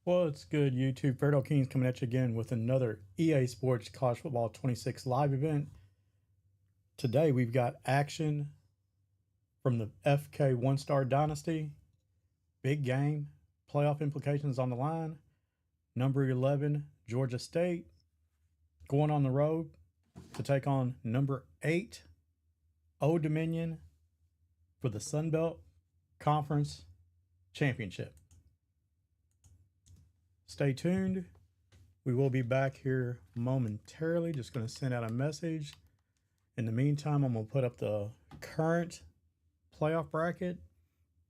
Well, it's good, YouTube. FAIRDALE Kings coming at you again with another EA Sports College Football 26 live event. Today we've got action from the FK One Star Dynasty. Big game. Playoff implications on the line. Number 11, Georgia State, going on the road to take on number 8, Old Dominion, for the Sun Belt Conference Championship. Stay tuned. We will be back here momentarily. Just going to send out a message. In the meantime, I'm going to put up the current playoff bracket.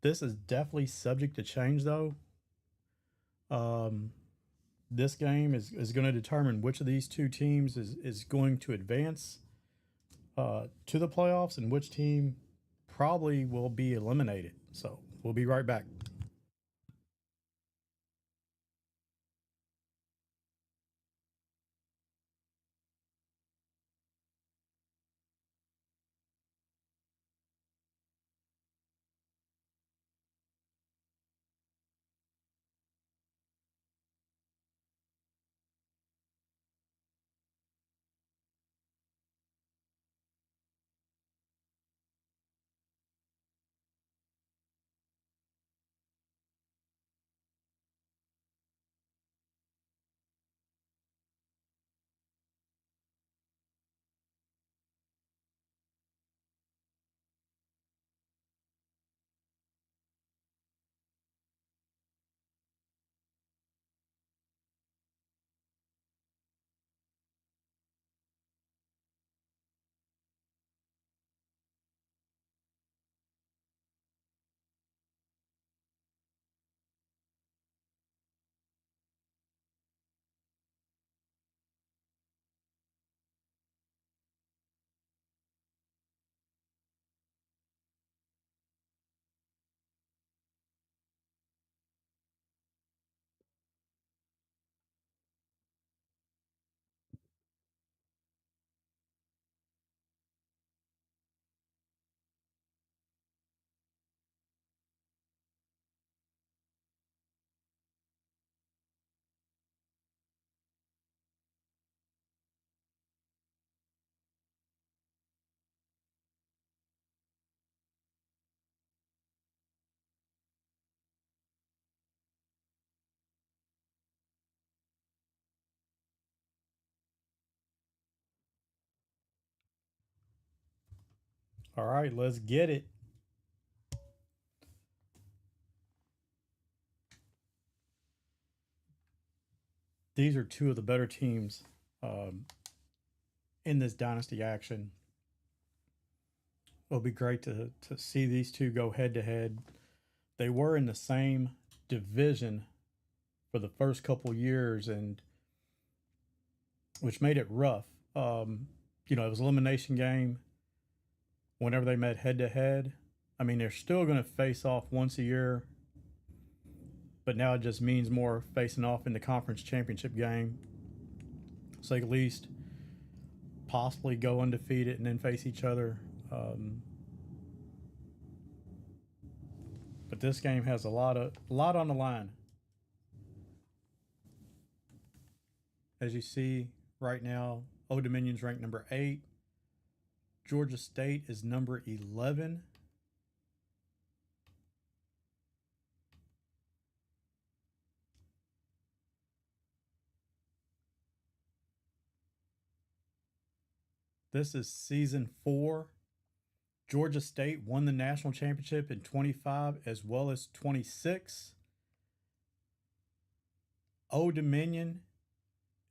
This is definitely subject to change, though. This game is going to determine which of these two teams is going to advance to the playoffs and which team probably will be eliminated. So we'll be right back. All right, let's get it. These are two of the better teams um, in this dynasty action. It'll be great to see these two go head to head. They were in the same division for the first couple years, and which made it rough. It was an elimination game whenever they met head to head. I mean, they're still going to face off once a year, but now it just means more facing off in the conference championship game. So they at least possibly go undefeated and then face each other. But this game has a lot on the line. As you see right now, Old Dominion's ranked number 8. Georgia State is number 11. This is season 4. Georgia State won the national championship in 25 as well as 26. Old Dominion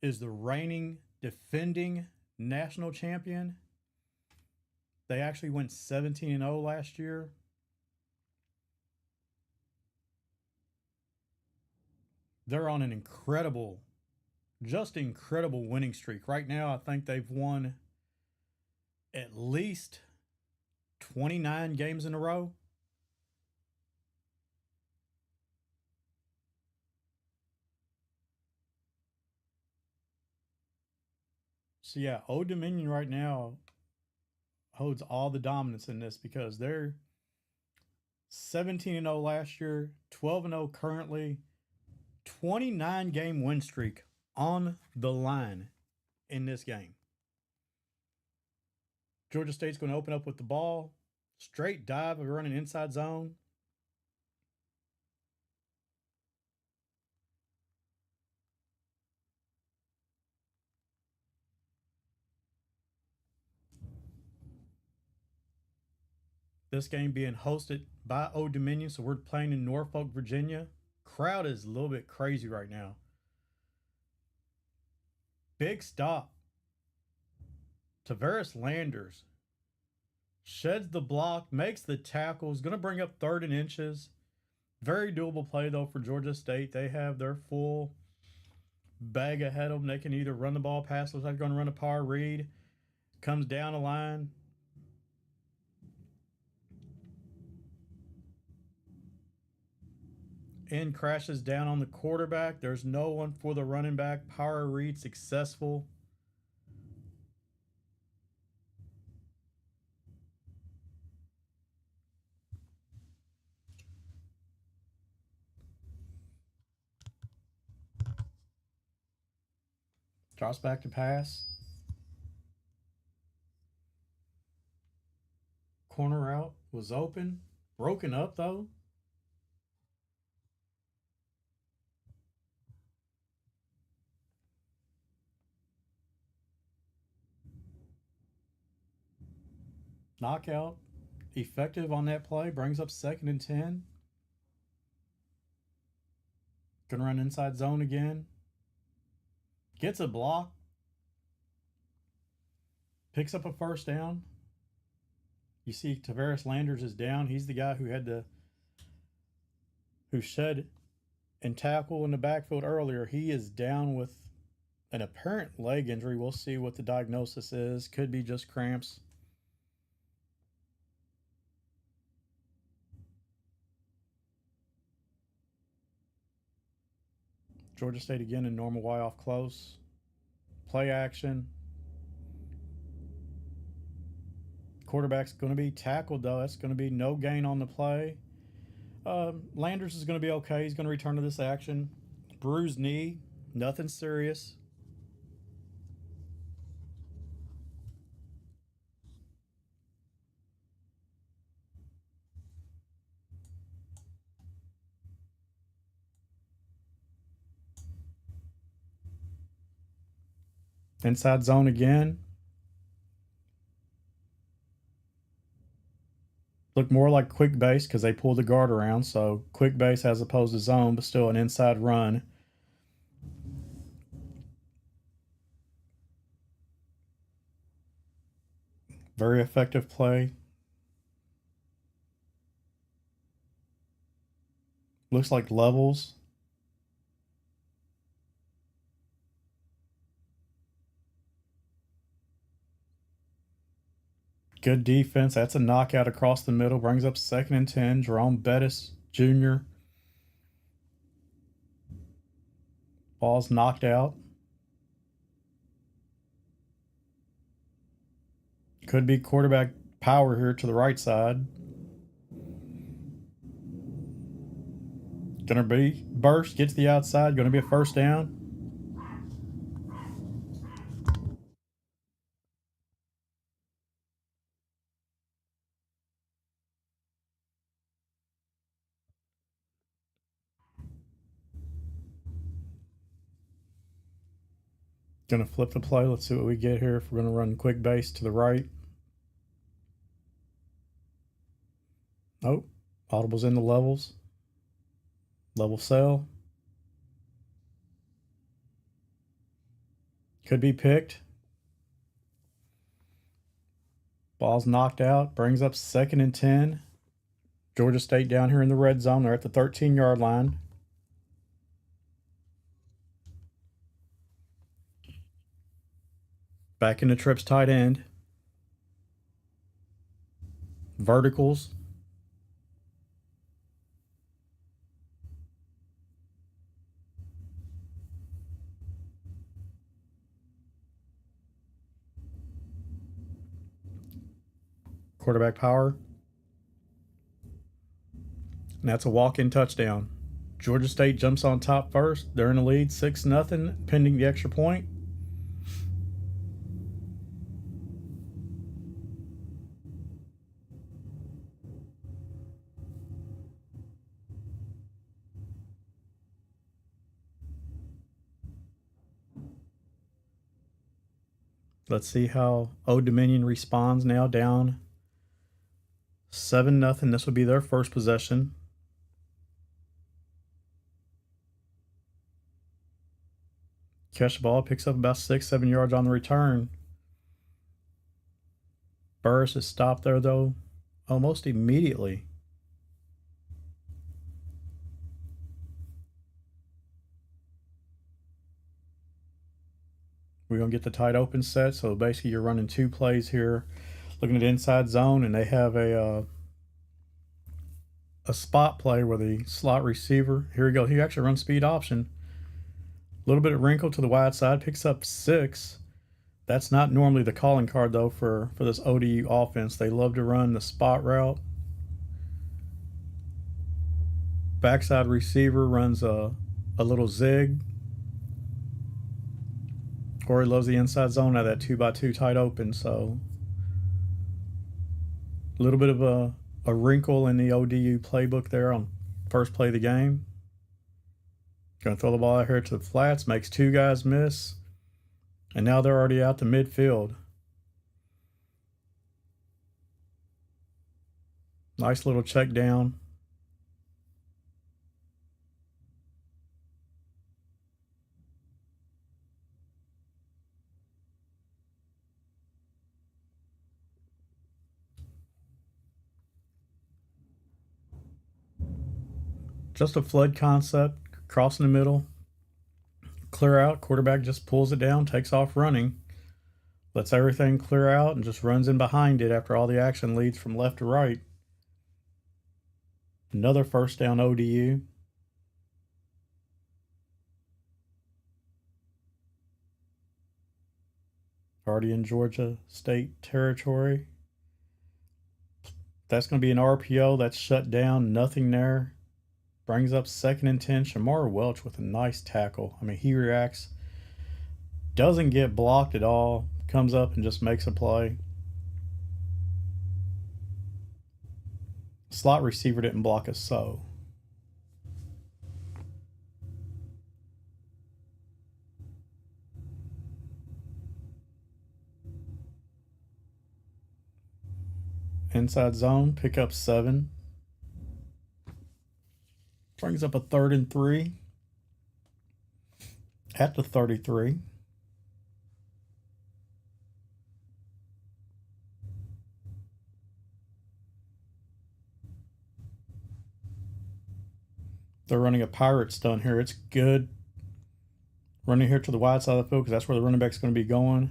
is the reigning defending national champion. They actually went 17-0 last year. They're on an incredible winning streak. Right now, I think they've won at least 29 games in a row. So yeah, Old Dominion right now holds all the dominance in this because they're 17-0 last year, 12-0 currently. 29-game win streak on the line in this game. Georgia State's going to open up with the ball. Straight dive of running inside zone. This game being hosted by Old Dominion, so we're playing in Norfolk, Virginia. Crowd is a little bit crazy right now. Big stop. Tavares Landers sheds the block, makes the tackle, is going to bring up 3rd and inches. Very doable play, though, for Georgia State. They have their full bag ahead of them. They can either run the ball, pass, looks like they're going to run a power read. Comes down the line. And crashes down on the quarterback. There's no one for the running back. Power read successful. Drops back to pass. Corner out was open. Broken up, though. Knockout. Effective on that play. Brings up 2nd and 10. Gonna run inside zone again. Gets a block. Picks up a 1st down. You see Tavares Landers is down. He's the guy who shed and tackle in the backfield earlier. He is down with an apparent leg injury. We'll see what the diagnosis is. Could be just cramps. Georgia State again in normal Y off close. Play action. Quarterback's going to be tackled, though. That's going to be no gain on the play. Landers is going to be okay. He's going to return to this action. Bruised knee. Nothing serious. Inside zone again. Look more like quick base because they pulled the guard around. So quick base as opposed to zone, but still an inside run. Very effective play. Looks like levels. Good defense. That's a knockout across the middle. Brings up 2nd and 10. Jerome Bettis Jr. Ball's knocked out. Could be quarterback power here to the right side. Gonna be burst, get to the outside. Gonna be a 1st down. Gonna flip the play. Let's see what we get here. If we're gonna run quick base to the right. Nope. Audible's in the levels. Level sell. Could be picked. Ball's knocked out. Brings up 2nd and 10. Georgia State down here in the red zone. They're at the 13-yard line. Back into trips tight end. Verticals. Quarterback power. And that's a walk-in touchdown. Georgia State jumps on top first. They're in the lead 6-0 pending the extra point. Let's see how Old Dominion responds now, down 7-0. This will be their first possession. Catch the ball, picks up about 6-7 yards on the return. Burris is stopped there, though, almost immediately. We're going to get the tight open set. So basically you're running two plays here, looking at inside zone, and they have a spot play where the slot receiver, here we go, he actually runs speed option. A little bit of wrinkle to the wide side, picks up 6. That's not normally the calling card, though, for this ODU offense. They love to run the spot route. Backside receiver runs a little zig. Corey loves the inside zone out of that 2x2 tight open. So a little bit of a wrinkle in the ODU playbook there on first play of the game. Going to throw the ball out here to the flats, makes 2 guys miss. And now they're already out to midfield. Nice little check down. Just a flood concept, crossing the middle. Clear out, quarterback just pulls it down, takes off running, lets everything clear out, and just runs in behind it after all the action leads from left to right. Another first down ODU. Already in Georgia State territory. That's going to be an RPO. That's shut down, nothing there. Brings up 2nd and 10. Shamar Welch with a nice tackle. I mean, he reacts, doesn't get blocked at all, comes up and just makes a play. Slot receiver didn't block us, so. Inside zone, pick up 7. Brings up a 3rd and 3 at the 33. They're running a pirate stunt here. It's good. Running here to the wide side of the field because that's where the running back's going to be going.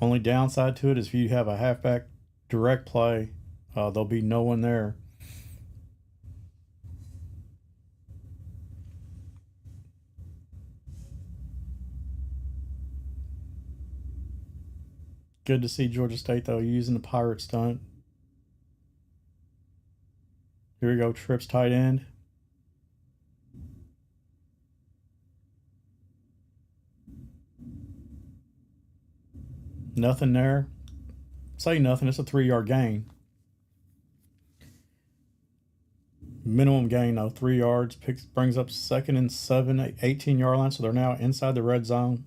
Only downside to it is if you have a halfback direct play, there'll be no one there. Good to see Georgia State, though, using the pirate stunt. Here we go, trips tight end. Nothing there. Say nothing, it's a 3-yard gain. Minimum gain, though, 3 yards. Brings up 2nd and 7, 18-yard line, so they're now inside the red zone.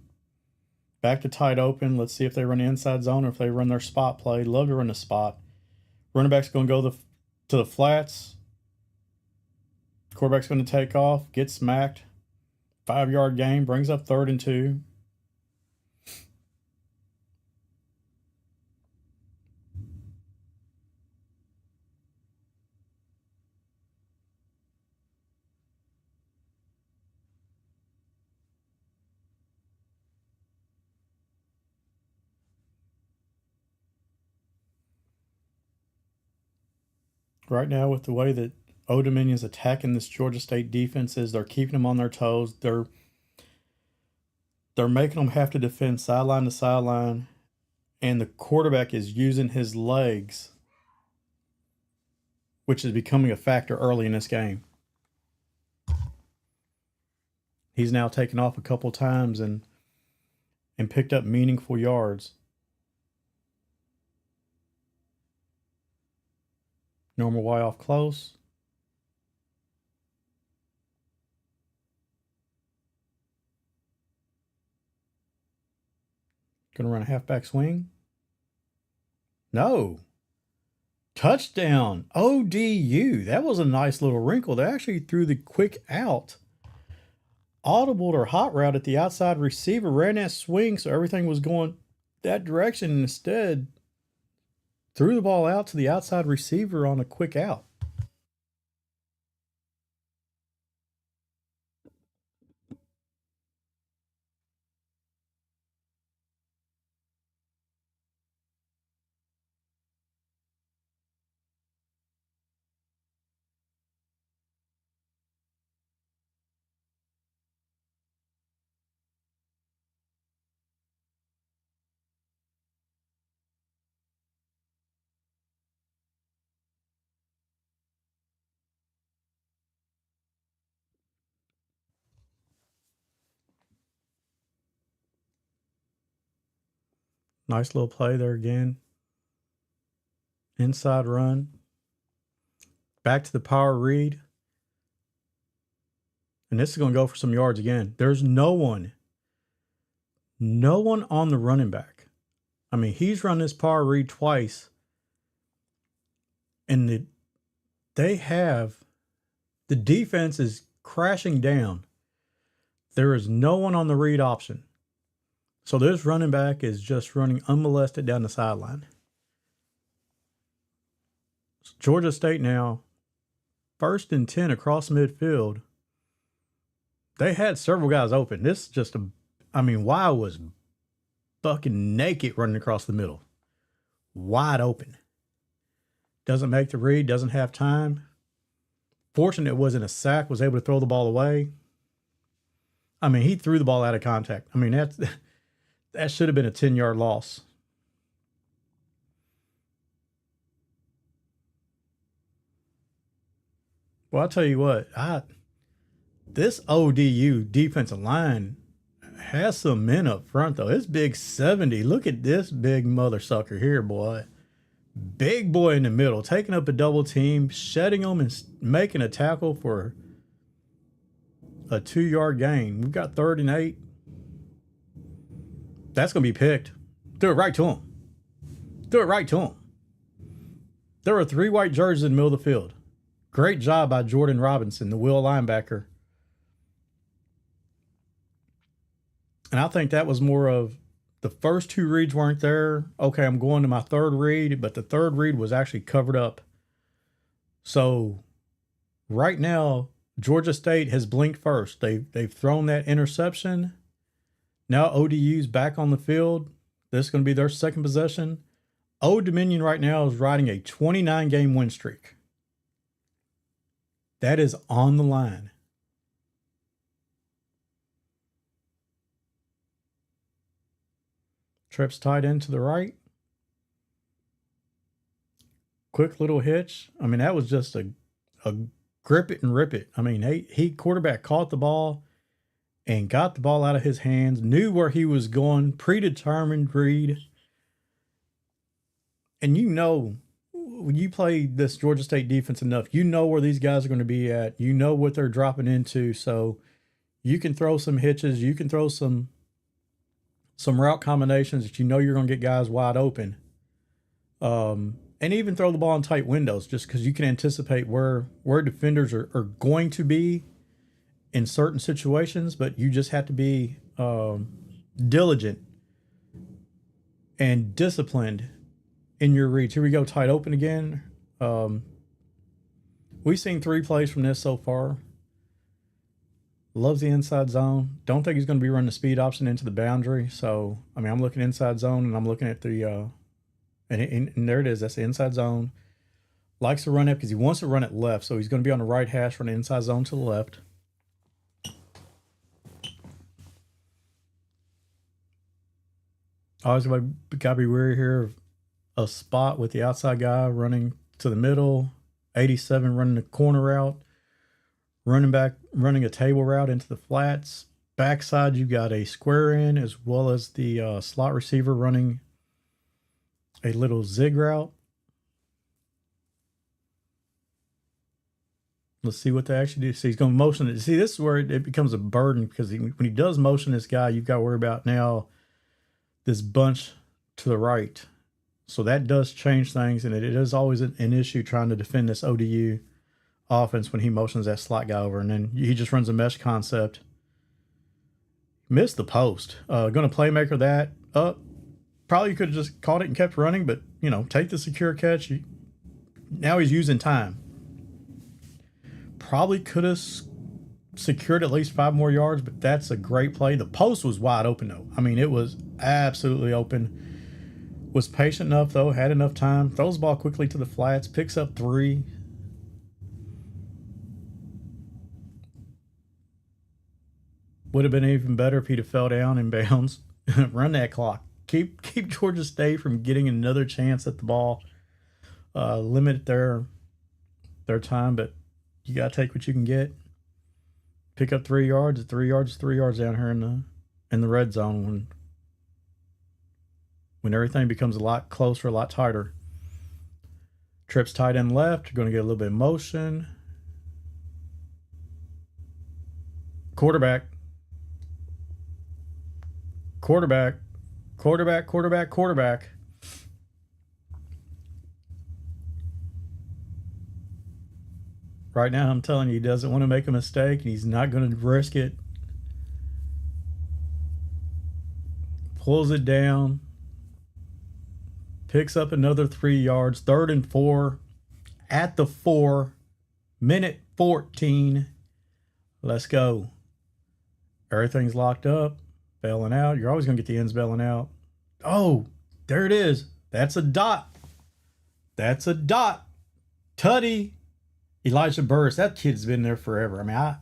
Back to tight open. Let's see if they run the inside zone or if they run their spot play. Love to run the spot. Running back's going to go to the flats. Quarterback's going to take off, get smacked. 5-yard gain, brings up 3rd and 2. Right now, with the way that Old Dominion's attacking this Georgia State defense, is they're keeping them on their toes. They're making them have to defend sideline to sideline, and the quarterback is using his legs, which is becoming a factor early in this game. He's now taken off a couple times and picked up meaningful yards. Normal Y off close. Gonna run a halfback swing. No. Touchdown. ODU. That was a nice little wrinkle. They actually threw the quick out. Audible or hot route at the outside receiver. Ran that swing, so everything was going that direction. And instead, threw the ball out to the outside receiver on a quick out. Nice little play there again. Inside run. Back to the power read. And this is going to go for some yards again. There's no one on the running back. I mean, he's run this power read twice. And the defense is crashing down. There is no one on the read option. So this running back is just running unmolested down the sideline. Georgia State now, 1st and 10 across midfield. They had several guys open. This is just Y was fucking naked running across the middle. Wide open. Doesn't make the read, doesn't have time. Fortunate it wasn't a sack, was able to throw the ball away. I mean, he threw the ball out of contact. I mean, that should have been a 10-yard loss. Well, I'll tell you what, this ODU defensive line has some men up front, though. It's big 70. Look at this big mother sucker here, boy. Big boy in the middle, taking up a double team, shedding them and making a tackle for a 2-yard gain. We've got 3rd and 8. That's going to be picked. Threw it right to him. Threw it right to him. There were 3 white jerseys in the middle of the field. Great job by Jordan Robinson, the will linebacker. And I think that was more of the first 2 reads weren't there. Okay, I'm going to my 3rd read, but the 3rd read was actually covered up. So right now, Georgia State has blinked first. They've thrown that interception. Now ODU's back on the field. This is going to be their second possession. Old Dominion right now is riding a 29-game win streak. That is on the line. Trips tight end to the right. Quick little hitch. I mean, that was just a grip it and rip it. I mean, he quarterback caught the ball and got the ball out of his hands, knew where he was going, predetermined read. And you know, when you play this Georgia State defense enough, you know where these guys are going to be at. You know what they're dropping into. So you can throw some hitches. You can throw some route combinations that you know you're going to get guys wide open. And even throw the ball in tight windows just because you can anticipate where defenders are going to be in certain situations, but you just have to be diligent and disciplined in your reads. Here we go, tight open again. We've seen 3 plays from this so far. Loves the inside zone. Don't think he's going to be running the speed option into the boundary. So, I mean, I'm looking inside zone and I'm looking at the, and there it is. That's the inside zone. Likes to run it because he wants to run it left. So he's going to be on the right hash, run the inside zone to the left. Always got to be wary here of a spot with the outside guy running to the middle. 87 running the corner route. running a table route into the flats. Backside, you got a square in as well as the slot receiver running a little zig route. Let's see what they actually do. See, he's going to motion it. See, this is where it becomes a burden because when he does motion this guy, you've got to worry about now this bunch to the right. So that does change things, and it is always an issue trying to defend this ODU offense when he motions that slot guy over, and then he just runs a mesh concept. Missed the post. Going to playmaker that up. Probably could have just caught it and kept running, but, take the secure catch. Now he's using time. Probably could have secured at least 5 more yards, but that's a great play. The post was wide open, though. I mean, it was absolutely open. Was patient enough, though, had enough time. Throws the ball quickly to the flats, picks up 3. Would have been even better if he'd have fell down in bounds. Run that clock. Keep Georgia State from getting another chance at the ball. Limit their time, but you got to take what you can get. Pick up 3 yards. 3 yards is 3 yards down here in the red zone when everything becomes a lot closer, a lot tighter. Trips tight end left. You're going to get a little bit of motion. Quarterback. Right now, I'm telling you, he doesn't want to make a mistake, and he's not going to risk it. Pulls it down. Picks up another 3 yards. 3rd and 4. At the 4. Minute 14. Let's go. Everything's locked up. Bailing out. You're always going to get the ends bailing out. Oh, there it is. That's a dot. Tutty. Elijah Burris. That kid's been there forever. I mean,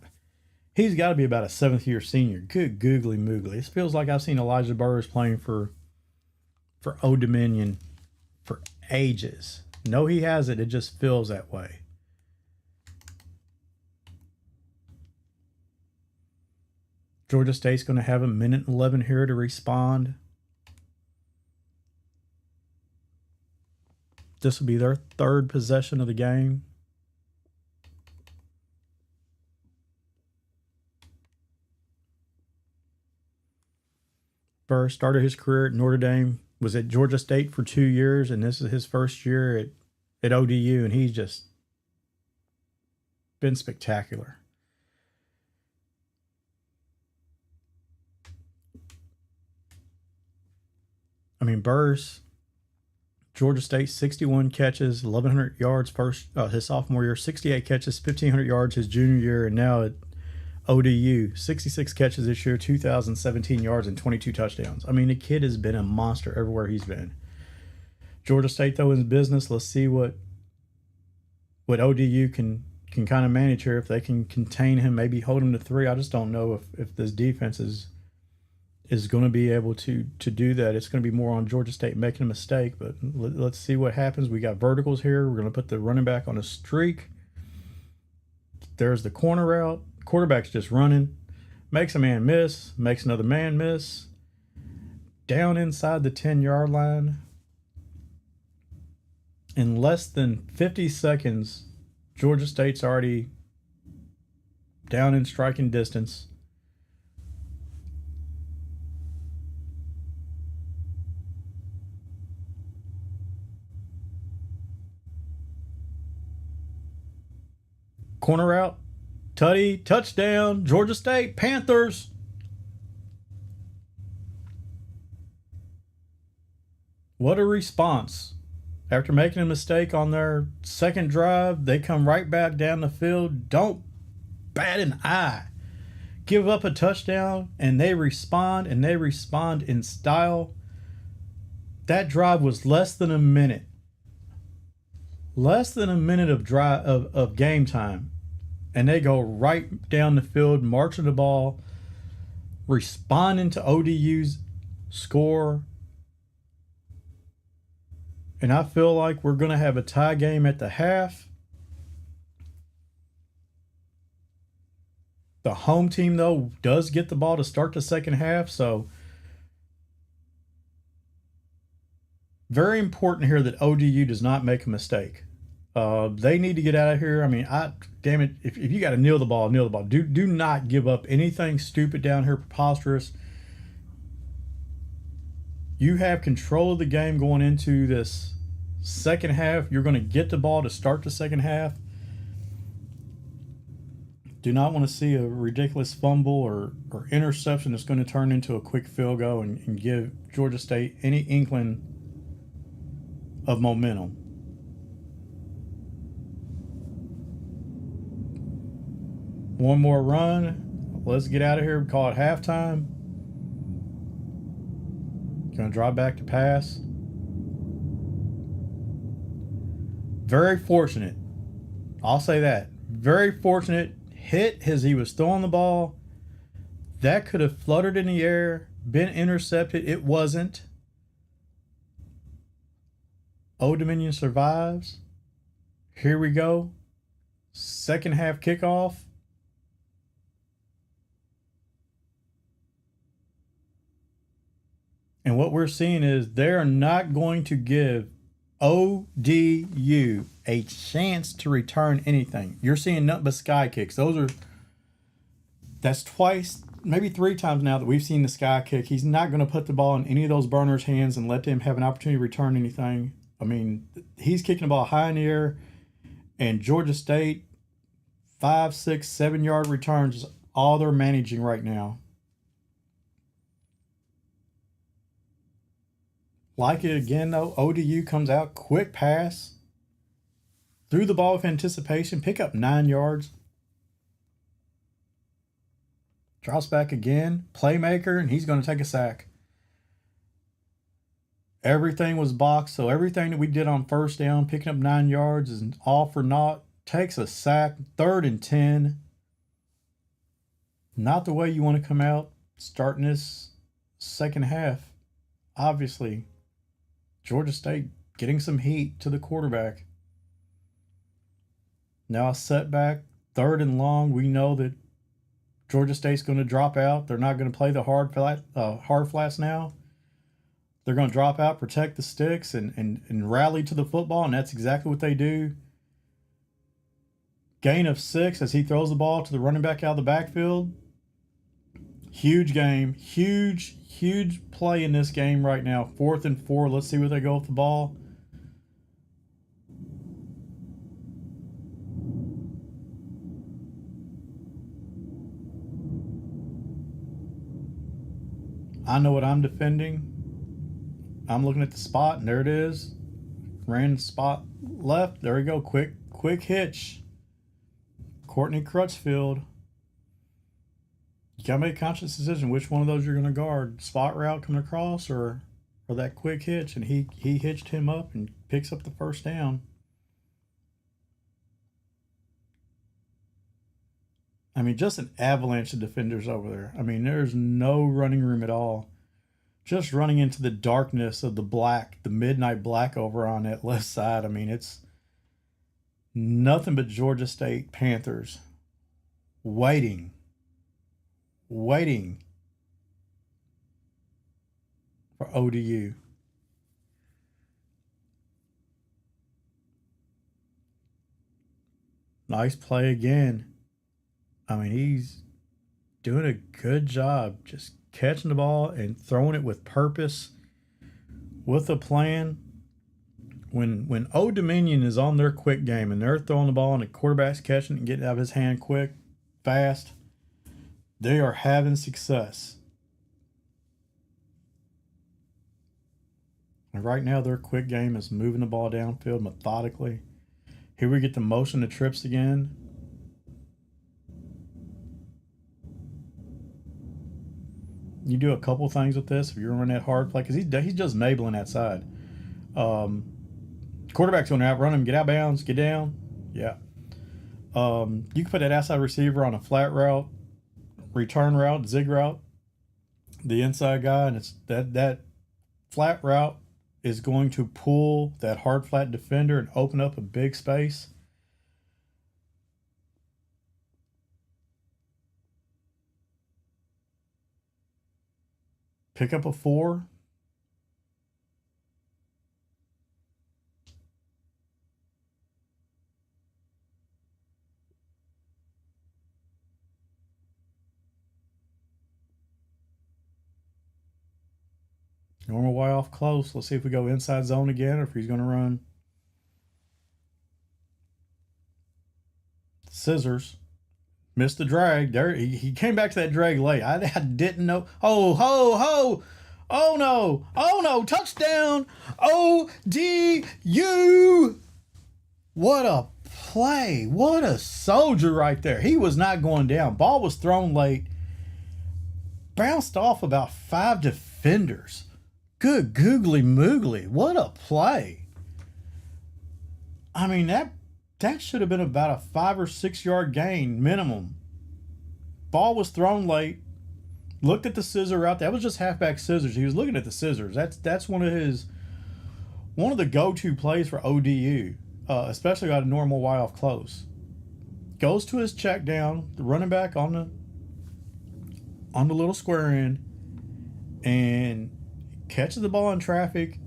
he's got to be about a 7th year senior. Good googly moogly. This feels like I've seen Elijah Burris playing for Old Dominion for ages. No, he hasn't. It just feels that way. Georgia State's going to have a minute 11 here to respond. This will be their 3rd possession of the game. Burr started his career at Notre Dame, was at Georgia State for 2 years, and this is his first year at ODU, and he's just been spectacular. I mean, Burrs, Georgia State, 61 catches, 1,100 yards his sophomore year, 68 catches, 1,500 yards his junior year, and now at ODU, 66 catches this year, 2,017 yards, and 22 touchdowns. I mean, the kid has been a monster everywhere he's been. Georgia State, though, is business. Let's see what ODU can kind of manage here. If they can contain him, maybe hold him to 3. I just don't know if this defense is going to be able to do that. It's going to be more on Georgia State making a mistake, but let's see what happens. We got verticals here. We're going to put the running back on a streak. There's the corner route. Quarterback's just running. Makes a man miss. Makes another man miss. Down inside the 10-yard line. In less than 50 seconds, Georgia State's already down in striking distance. Corner route. Tutty, touchdown, Georgia State, Panthers. What a response. After making a mistake on their second drive, they come right back down the field. Don't bat an eye. Give up a touchdown, and they respond in style. That drive was less than a minute. Less than a minute of game time. And they go right down the field, marching the ball, responding to ODU's score. And I feel like we're going to have a tie game at the half. The home team, though, does get the ball to start the second half, so very important here that ODU does not make a mistake. They need to get out of here. I mean, damn it, if you got to kneel the ball, kneel the ball. Do not give up anything stupid down here, preposterous. You have control of the game going into this second half. You're going to get the ball to start the second half. Do not want to see a ridiculous fumble or interception that's going to turn into a quick field goal and give Georgia State any inkling of momentum. One more run. Let's get out of here. Call it halftime. Going to drive back to pass. Very fortunate. I'll say that. Very fortunate hit as he was throwing the ball. That could have fluttered in the air, been intercepted. It wasn't. Old Dominion survives. Here we go. Second half kickoff. And what we're seeing is they're not going to give ODU a chance to return anything. You're seeing nothing but sky kicks. That's twice, maybe 3 times now that we've seen the sky kick. He's not going to put the ball in any of those burners' hands and let them have an opportunity to return anything. I mean, he's kicking the ball high in the air, and Georgia State, 5, 6, 7-yard returns is all they're managing right now. Like it again, though, ODU comes out, quick pass, threw the ball with anticipation, pick up 9 yards. Drops back again, playmaker, and he's going to take a sack. Everything was boxed, so everything that we did on first down, picking up 9 yards, is all for naught. Takes a sack, 3rd and 10. Not the way you want to come out starting this second half. Obviously, Georgia State getting some heat to the quarterback. Now a setback, 3rd and long. We know that Georgia State's going to drop out. They're not going to play the hard flats now. They're going to drop out, protect the sticks, and rally to the football, and that's exactly what they do. Gain of 6 as he throws the ball to the running back out of the backfield. Huge game. Huge play in this game right now. 4th and 4. Let's see where they go with the ball. I know what I'm defending. I'm looking at the spot, and there it is. Ran spot left. There we go. Quick hitch. Courtney Crutchfield. You got to make a conscious decision which one of those you're going to guard. Spot route coming across or that quick hitch. And he hitched him up and picks up the first down. I mean, just an avalanche of defenders over there. I mean, there's no running room at all. Just running into the darkness of the midnight black over on that left side. I mean, it's nothing but Georgia State Panthers waiting for ODU. Nice play again. I mean, he's doing a good job just catching the ball and throwing it with purpose, with a plan. When Old Dominion is on their quick game and they're throwing the ball and the quarterback's catching it and getting it out of his hand quick, fast, they are having success. And right now their quick game is moving the ball downfield methodically. Here we get the motion of trips again. You do a couple things with this if you're running that hard play, because he's just mabling that side. Quarterback's going to outrun him, get out of bounds, get down. Yeah. You can put that outside receiver on a flat route, return route, zig route, the inside guy, and it's that flat route is going to pull that hard flat defender and open up a big space. Pick up a 4. Normal Y off close. Let's see if we go inside zone again or if he's going to run scissors. Missed the drag. There, he came back to that drag late. I didn't know. Oh, ho, ho. Oh, no. Oh, no. Touchdown. ODU. What a play. What a soldier right there. He was not going down. Ball was thrown late. Bounced off about 5 defenders. Good googly moogly. What a play. I mean, that should have been about a 5 or 6 yard gain minimum. Ball was thrown late. Looked at the scissor route. That was just halfback scissors. He was looking at the scissors. That's one of the go-to plays for ODU, especially out of normal Y off close. Goes to his check down, the running back on the little square end, and catches the ball in traffic.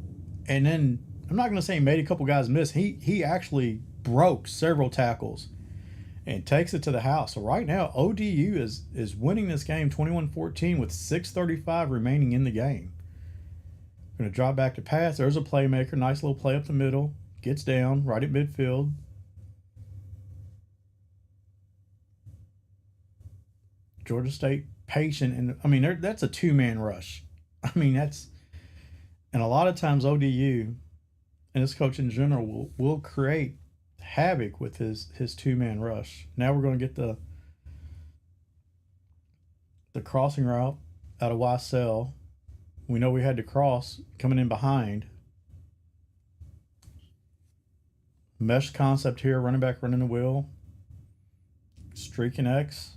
And then I'm not going to say he made a couple guys miss. He actually broke several tackles and takes it to the house. So right now, ODU is winning this game 21-14 with 6:35 remaining in the game. Going to drop back to pass. There's a playmaker. Nice little play up the middle. Gets down right at midfield. Georgia State patient. And I mean, that's a 2-man rush. I mean, and a lot of times ODU and this coach in general will create havoc with his 2-man rush. Now we're going to get the crossing route out of YSL. We know we had to cross coming in behind. Mesh concept here, running back running the wheel. Streaking X.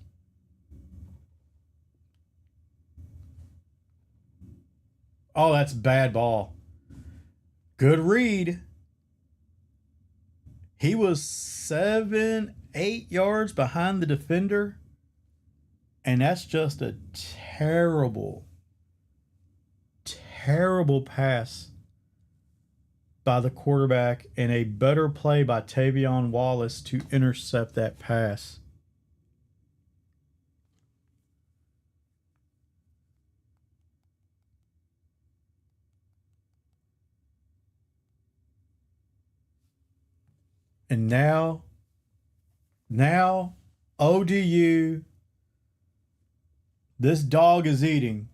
Oh, that's bad ball. Good read. He was 7-8 yards behind the defender. And that's just a terrible pass by the quarterback and a better play by Tavion Wallace to intercept that pass. And now ODU, this dog is eating.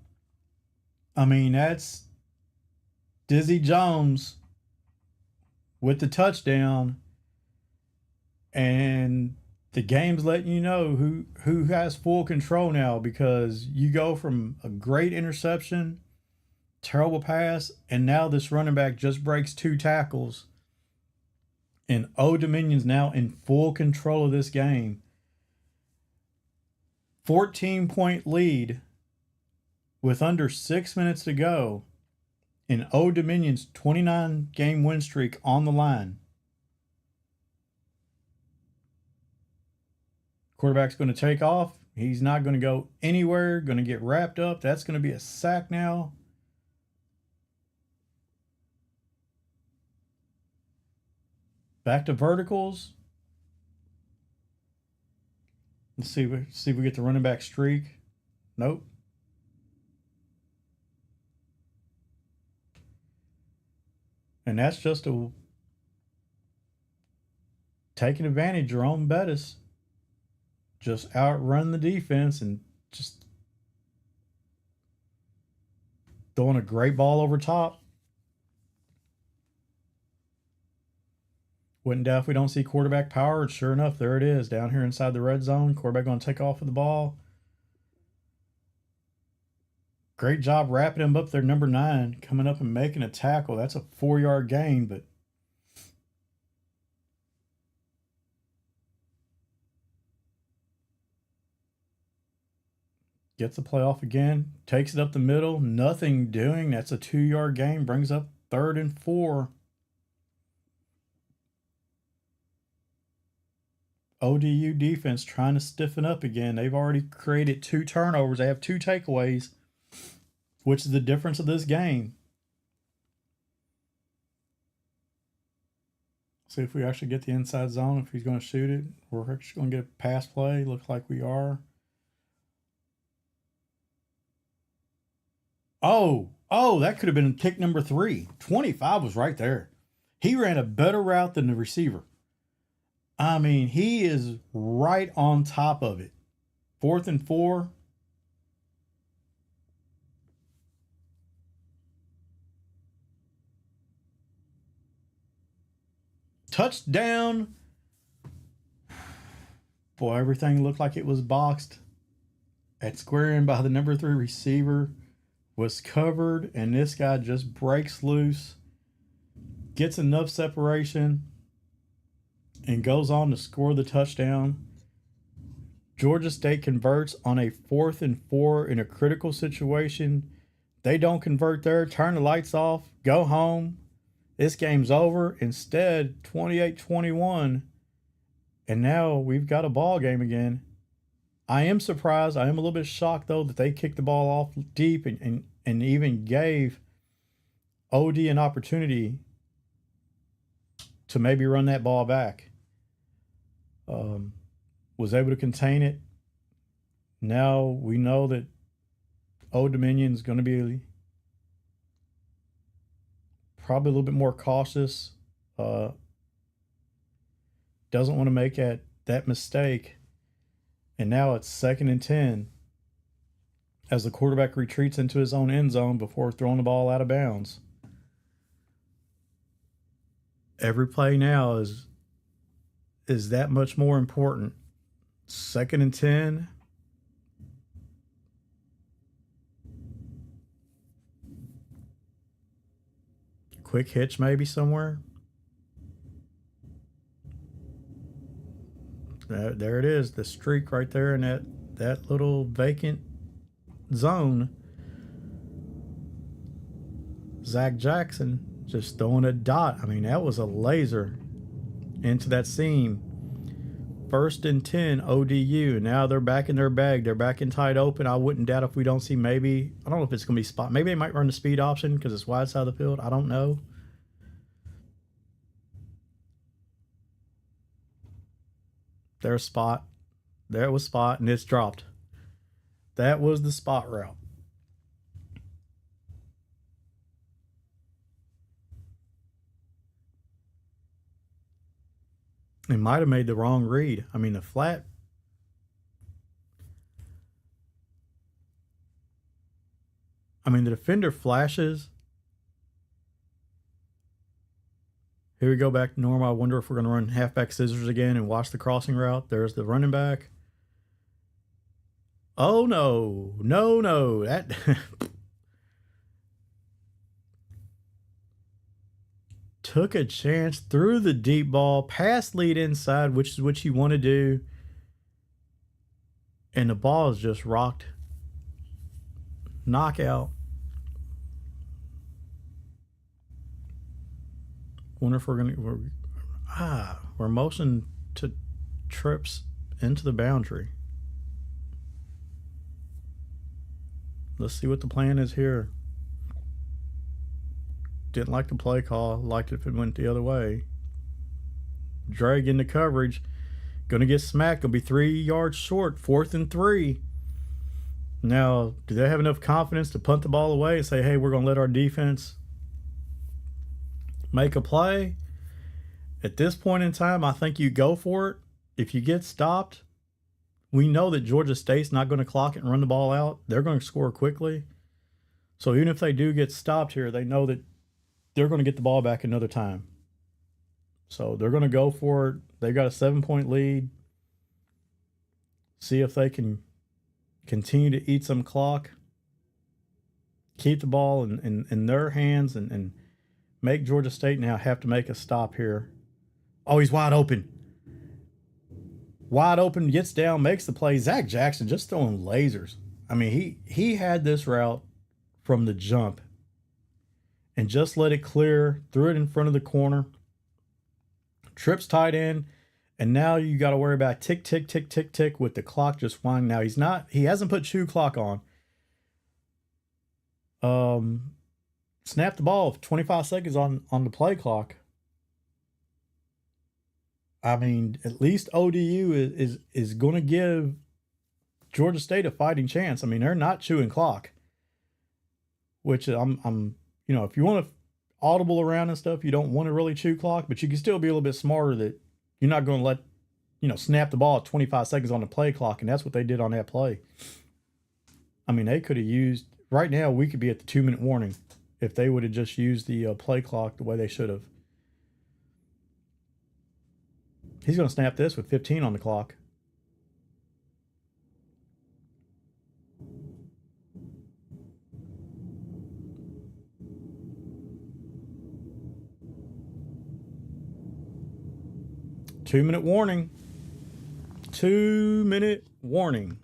I mean, that's Dizzy Jones with the touchdown, and the game's letting you know who has full control now, because you go from a great interception, terrible pass, and now this running back just breaks 2 tackles. And Old Dominion's now in full control of this game. 14-point lead with under 6 minutes to go. And Old Dominion's 29-game win streak on the line. Quarterback's going to take off. He's not going to go anywhere. Going to get wrapped up. That's going to be a sack now. Back to verticals. Let's see if we get the running back streak. Nope. And that's just taking advantage. Jerome Bettis just outrun the defense and just throwing a great ball over top. Wouldn't doubt if we don't see quarterback power. And sure enough, there it is down here inside the red zone. Quarterback going to take off with the ball. Great job wrapping him up there, number 9, coming up and making a tackle. That's a 4-yard gain, but gets the play off again. Takes it up the middle. Nothing doing. That's a 2-yard gain. Brings up 3rd and 4. ODU defense trying to stiffen up again. They've already created 2 turnovers. They have 2 takeaways which is the difference of this game. See if we actually get the inside zone, if he's going to shoot it. We're actually going to get a pass play. Looks like we are. Oh, that could have been pick number 3. 25 was right there. He ran a better route than the receiver. I mean, he is right on top of it. 4th and 4. Touchdown. Boy, everything looked like it was boxed. At square end by the number 3 receiver. Was covered, and this guy just breaks loose. Gets enough separation. And goes on to score the touchdown. Georgia State converts on a 4th and 4 in a critical situation. They don't convert there. Turn the lights off. Go home. This game's over. Instead, 28-21. And now we've got a ball game again. I am surprised. I am a little bit shocked, though, that they kicked the ball off deep and even gave OD an opportunity to maybe run that ball back. Was able to contain it. Now we know that Old Dominion is going to be probably a little bit more cautious. Doesn't want to make that mistake. And now it's 2nd and 10 as the quarterback retreats into his own end zone before throwing the ball out of bounds. Every play now is that much more important. 2nd and 10. Quick hitch maybe somewhere. There it is, the streak right there in that little vacant zone. Zach Jackson just throwing a dot. I mean, that was a laser into that seam. 1st and 10, ODU. Now they're back in their bag. They're back in tight open. I wouldn't doubt if we don't see maybe, I don't know if it's going to be spot. Maybe they might run the speed option because it's wide side of the field. I don't know. There's spot. There was spot, and it's dropped. That was the spot route. They might have made the wrong read. I mean, the flat. I mean, the defender flashes. Here we go back to normal. I wonder if we're going to run halfback scissors again and watch the crossing route. There's the running back. Oh, no. No. That took a chance, threw the deep ball, pass lead inside, which is what you want to do. And the ball is just rocked. Knockout. Wonder if we're motioning to trips into the boundary. Let's see what the plan is here. Didn't like the play call. Liked it if it went the other way. Drag into coverage. Going to get smacked. Going to be 3 yards short. 4th and 3. Now, do they have enough confidence to punt the ball away and say, hey, we're going to let our defense make a play? At this point in time, I think you go for it. If you get stopped, we know that Georgia State's not going to clock it and run the ball out. They're going to score quickly. So even if they do get stopped here, they know that they're going to get the ball back another time. So they're going to go for it. They've got a 7-point lead. See if they can continue to eat some clock. Keep the ball in their hands and make Georgia State now have to make a stop here. Oh, he's wide open. Wide open, gets down, makes the play. Zach Jackson just throwing lasers. I mean, he had this route from the jump and just let it clear, threw it in front of the corner. Trips tight end, and now you got to worry about tick, tick, tick, tick, tick with the clock just winding. Now he hasn't put shoe clock on. Snap the ball with 25 seconds on the play clock. I mean, at least ODU is going to give Georgia State a fighting chance. I mean, they're not chewing clock, which I'm if you want to audible around and stuff, you don't want to really chew clock, but you can still be a little bit smarter that you're not going to let, snap the ball at 25 seconds on the play clock. And that's what they did on that play. I mean, they could have used, right now, we could be at the 2-minute warning if they would have just used the play clock the way they should have. He's going to snap this with 15 on the clock. Two-minute warning. 2-minute warning.